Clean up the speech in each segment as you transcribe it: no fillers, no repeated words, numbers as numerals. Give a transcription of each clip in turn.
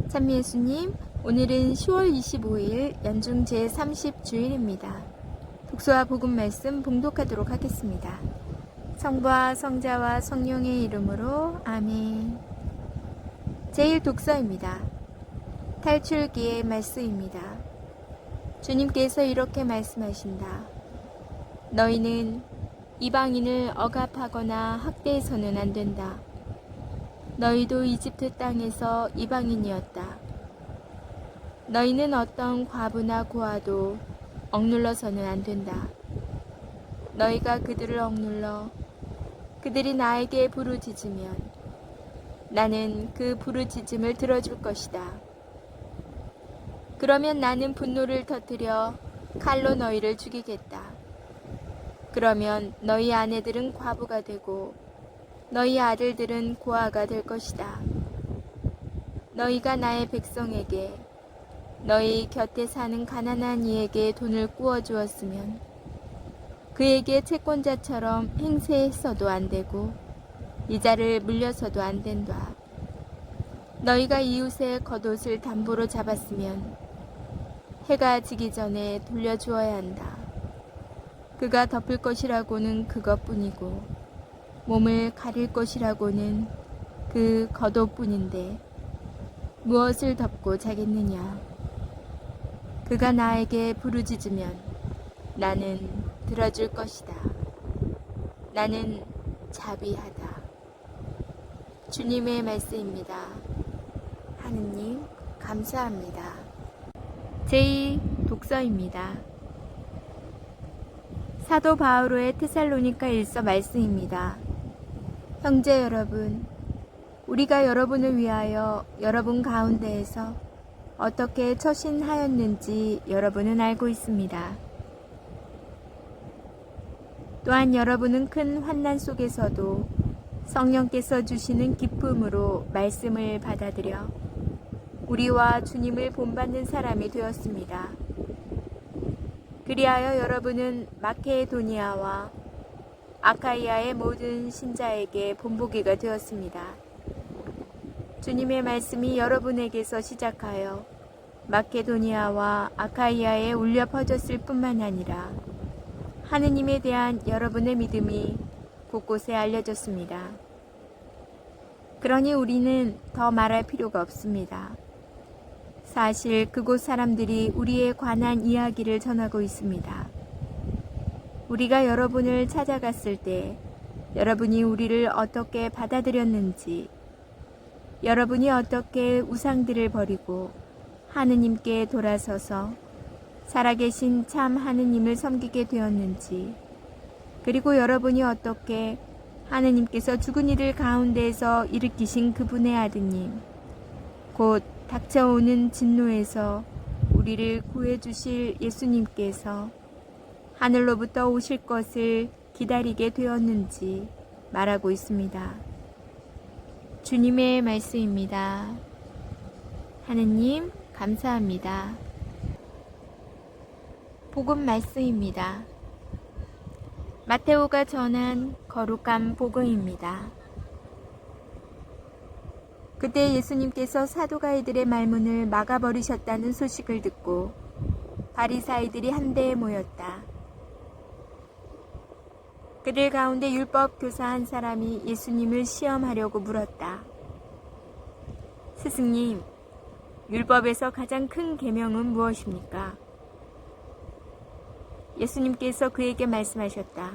찬미 예수님, 오늘은 10월 25일 연중 제30주일입니다. 독서와 복음 말씀 봉독하도록 하겠습니다. 성부와 성자와 성령의 이름으로 아멘. 제1독서입니다. 탈출기의 말씀입니다. 주님께서 이렇게 말씀하신다. 너희는 이방인을 억압하거나 학대해서는 안 된다. 너희도 이집트 땅에서 이방인이었다. 너희는 어떤 과부나 고아도 억눌러서는 안 된다. 너희가 그들을 억눌러 그들이 나에게 부르짖으면 나는 그 부르짖음을 들어줄 것이다. 그러면 나는 분노를 터뜨려 칼로 너희를 죽이겠다. 그러면 너희 아내들은 과부가 되고 너희 아들들은 고아가 될 것이다. 너희가 나의 백성에게 너희 곁에 사는 가난한 이에게 돈을 꾸어 주었으면 그에게 채권자처럼 행세했어도 안 되고 이자를 물려서도 안 된다. 너희가 이웃의 겉옷을 담보로 잡았으면 해가 지기 전에 돌려주어야 한다. 그가 덮을 것이라고는 그것뿐이고 몸을 가릴 것이라고는 그 겉옷뿐인데 무엇을 덮고 자겠느냐. 그가 나에게 부르짖으면 나는 들어줄 것이다. 나는 자비하다. 주님의 말씀입니다. 하느님 감사합니다. 제2독서입니다. 사도 바오로의 테살로니가 일서 말씀입니다. 형제 여러분, 우리가 여러분을 위하여 여러분 가운데에서 어떻게 처신하였는지 여러분은 알고 있습니다. 또한 여러분은 큰 환난 속에서도 성령께서 주시는 기쁨으로 말씀을 받아들여 우리와 주님을 본받는 사람이 되었습니다. 그리하여 여러분은 마케도니아와 아카이아의 모든 신자에게 본보기가 되었습니다. 주님의 말씀이 여러분에게서 시작하여 마케도니아와 아카이아에 울려 퍼졌을 뿐만 아니라 하느님에 대한 여러분의 믿음이 곳곳에 알려졌습니다. 그러니 우리는 더 말할 필요가 없습니다. 사실 그곳 사람들이 우리에 관한 이야기를 전하고 있습니다. 우리가 여러분을 찾아갔을 때 여러분이 우리를 어떻게 받아들였는지, 여러분이 어떻게 우상들을 버리고 하느님께 돌아서서 살아계신 참 하느님을 섬기게 되었는지, 그리고 여러분이 어떻게 하느님께서 죽은 이들 가운데에서 일으키신 그분의 아드님, 곧 닥쳐오는 진노에서 우리를 구해주실 예수님께서 하늘로부터 오실 것을 기다리게 되었는지 말하고 있습니다. 주님의 말씀입니다. 하느님 감사합니다. 복음 말씀입니다. 마테오가 전한 거룩한 복음입니다. 그때 예수님께서 사두가이들의 말문을 막아버리셨다는 소식을 듣고 바리사이들이 한데에 모였다. 그들 가운데 율법 교사 한 사람이 예수님을 시험하려고 물었다. 스승님, 율법에서 가장 큰 계명은 무엇입니까? 예수님께서 그에게 말씀하셨다.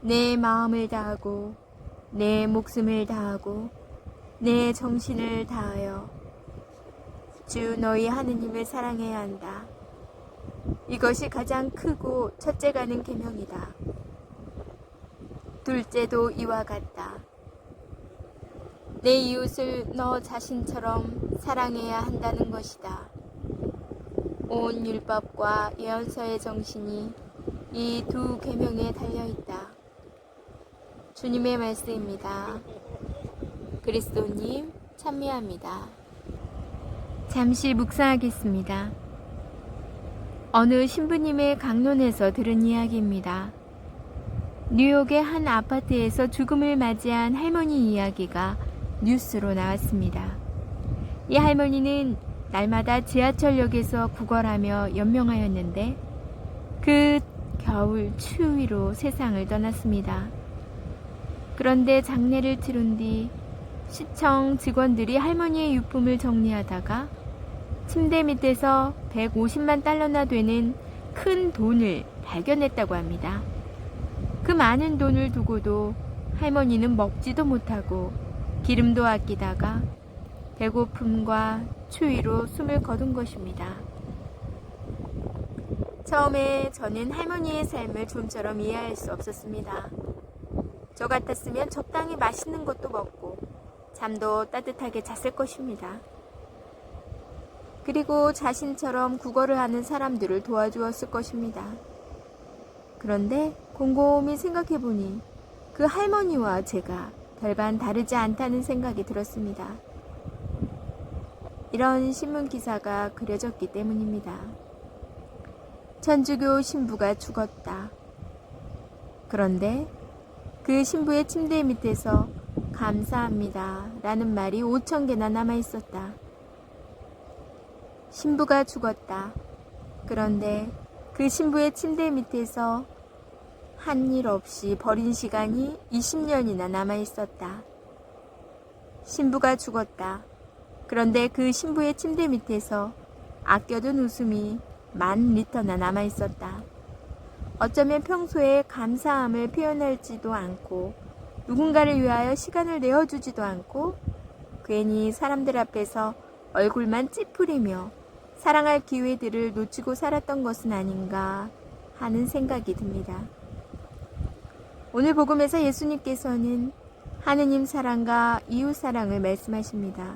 내 마음을 다하고 내 목숨을 다하고 내 정신을 다하여 주 너희 하느님을 사랑해야 한다. 이것이 가장 크고 첫째가는 계명이다. 둘째도 이와 같다. 내 이웃을 너 자신처럼 사랑해야 한다는 것이다. 온 율법과 예언서의 정신이 이 두 계명에 달려있다. 주님의 말씀입니다. 그리스도님 찬미합니다. 잠시 묵상하겠습니다. 어느 신부님의 강론에서 들은 이야기입니다. 뉴욕의 한 아파트에서 죽음을 맞이한 할머니 이야기가 뉴스로 나왔습니다. 이 할머니는 날마다 지하철역에서 구걸하며 연명하였는데 그 겨울 추위로 세상을 떠났습니다. 그런데 장례를 치른 뒤 시청 직원들이 할머니의 유품을 정리하다가 침대 밑에서 150만 달러나 되는 큰 돈을 발견했다고 합니다. 그 많은 돈을 두고도 할머니는 먹지도 못하고 기름도 아끼다가 배고픔과 추위로 숨을 거둔 것입니다. 처음에 저는 할머니의 삶을 좀처럼 이해할 수 없었습니다. 저 같았으면 적당히 맛있는 것도 먹고 잠도 따뜻하게 잤을 것입니다. 그리고 자신처럼 구걸을 하는 사람들을 도와주었을 것입니다. 그런데 곰곰이 생각해보니 그 할머니와 제가 별반 다르지 않다는 생각이 들었습니다. 이런 신문 기사가 그려졌기 때문입니다. 천주교 신부가 죽었다. 그런데 그 신부의 침대 밑에서 감사합니다 라는 말이 5,000개나 남아있었다. 신부가 죽었다. 그런데 그 신부의 침대 밑에서 한 일 없이 버린 시간이 20년이나 남아있었다. 신부가 죽었다. 그런데 그 신부의 침대 밑에서 아껴둔 웃음이 10,000리터나 남아있었다. 어쩌면 평소에 감사함을 표현하지도 않고 누군가를 위하여 시간을 내어주지도 않고 괜히 사람들 앞에서 얼굴만 찌푸리며 사랑할 기회들을 놓치고 살았던 것은 아닌가 하는 생각이 듭니다. 오늘 복음에서 예수님께서는 하느님 사랑과 이웃 사랑을 말씀하십니다.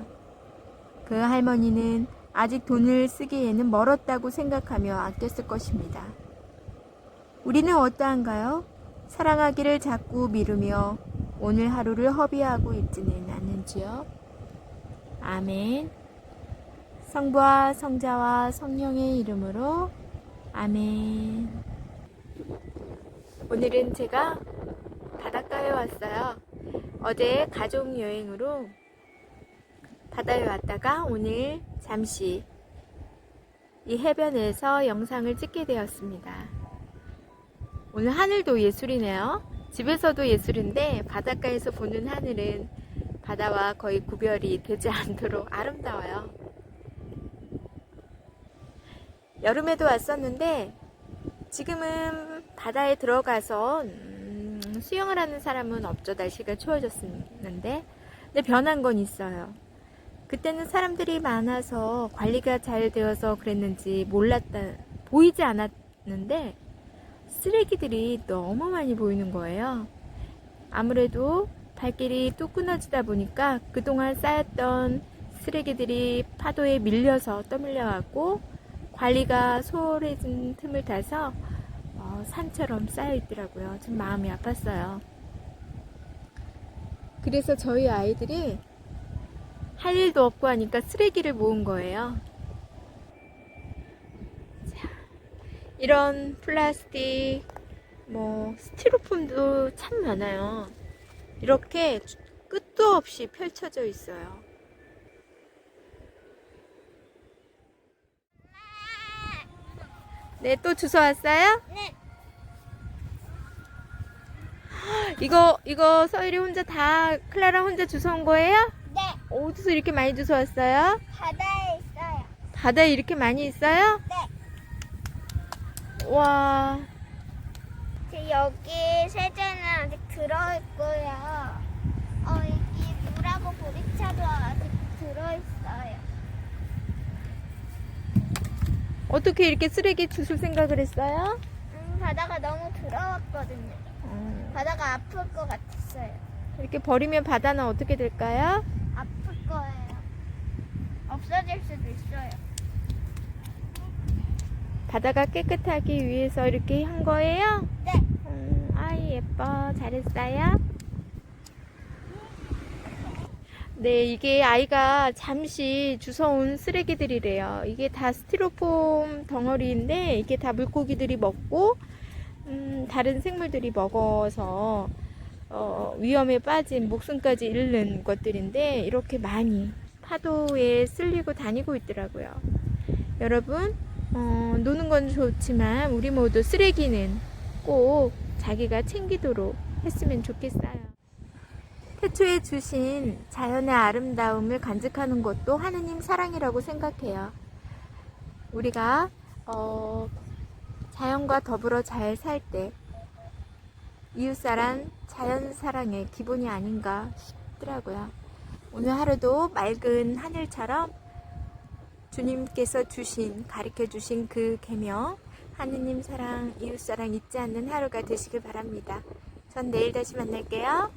그 할머니는 아직 돈을 쓰기에는 멀었다고 생각하며 아꼈을 것입니다. 우리는 어떠한가요? 사랑하기를 자꾸 미루며 오늘 하루를 허비하고 있지는 않는지요? 아멘. 성부와 성자와 성령의 이름으로 아멘. 오늘은 제가 바닷가에 왔어요. 어제 가족 여행으로 바다에 왔다가 오늘 잠시 이 해변에서 영상을 찍게 되었습니다. 오늘 하늘도 예술이네요. 집에서도 예술인데 바닷가에서 보는 하늘은 바다와 거의 구별이 되지 않도록 아름다워요. 여름에도 왔었는데 지금은 바다에 들어가서 수영을 하는 사람은 없죠. 날씨가 추워졌는데. 근데 변한 건 있어요. 그때는 사람들이 많아서 관리가 잘 되어서 그랬는지 보이지 않았는데 쓰레기들이 너무 많이 보이는 거예요. 아무래도 발길이 뚝 끊어지다 보니까 그동안 쌓였던 쓰레기들이 파도에 밀려서 떠밀려가고 관리가 소홀해진 틈을 타서 산처럼 쌓여 있더라고요. 좀 마음이 아팠어요. 그래서 저희 아이들이 할 일도 없고 하니까 쓰레기를 모은 거예요. 자, 이런 플라스틱, 스티로폼도 참 많아요. 이렇게 끝도 없이 펼쳐져 있어요. 네, 또 주워 왔어요? 네. 이거 서율이 혼자 클라라 혼자 주워 온 거예요? 네. 어디서 이렇게 많이 주워 왔어요? 바다에 있어요. 바다에 이렇게 많이 있어요? 네. 와. 여기 세제는 아직 들어있고요. 여기 물하고 보리차도 아직 들어있어요. 어떻게 이렇게 쓰레기 주실 생각을 했어요? 바다가 너무 더러웠거든요. 바다가 아플 것 같았어요. 이렇게 버리면 바다는 어떻게 될까요? 아플 거예요. 없어질 수도 있어요. 바다가 깨끗하기 위해서 이렇게 한 거예요? 네. 아이 예뻐. 잘했어요? 네, 이게 아이가 잠시 주워온 쓰레기들이래요. 이게 다 스티로폼 덩어리인데 이게 다 물고기들이 먹고 다른 생물들이 먹어서 위험에 빠진 목숨까지 잃는 것들인데 이렇게 많이 파도에 쓸리고 다니고 있더라고요. 여러분, 노는 건 좋지만 우리 모두 쓰레기는 꼭 자기가 챙기도록 했으면 좋겠어요. 태초에 주신 자연의 아름다움을 간직하는 것도 하느님 사랑이라고 생각해요. 우리가 자연과 더불어 잘 살 때 이웃사랑, 자연사랑의 기본이 아닌가 싶더라고요. 오늘 하루도 맑은 하늘처럼 주님께서 가르쳐 주신 그 계명, 하느님 사랑, 이웃사랑 잊지 않는 하루가 되시길 바랍니다. 전 내일 다시 만날게요.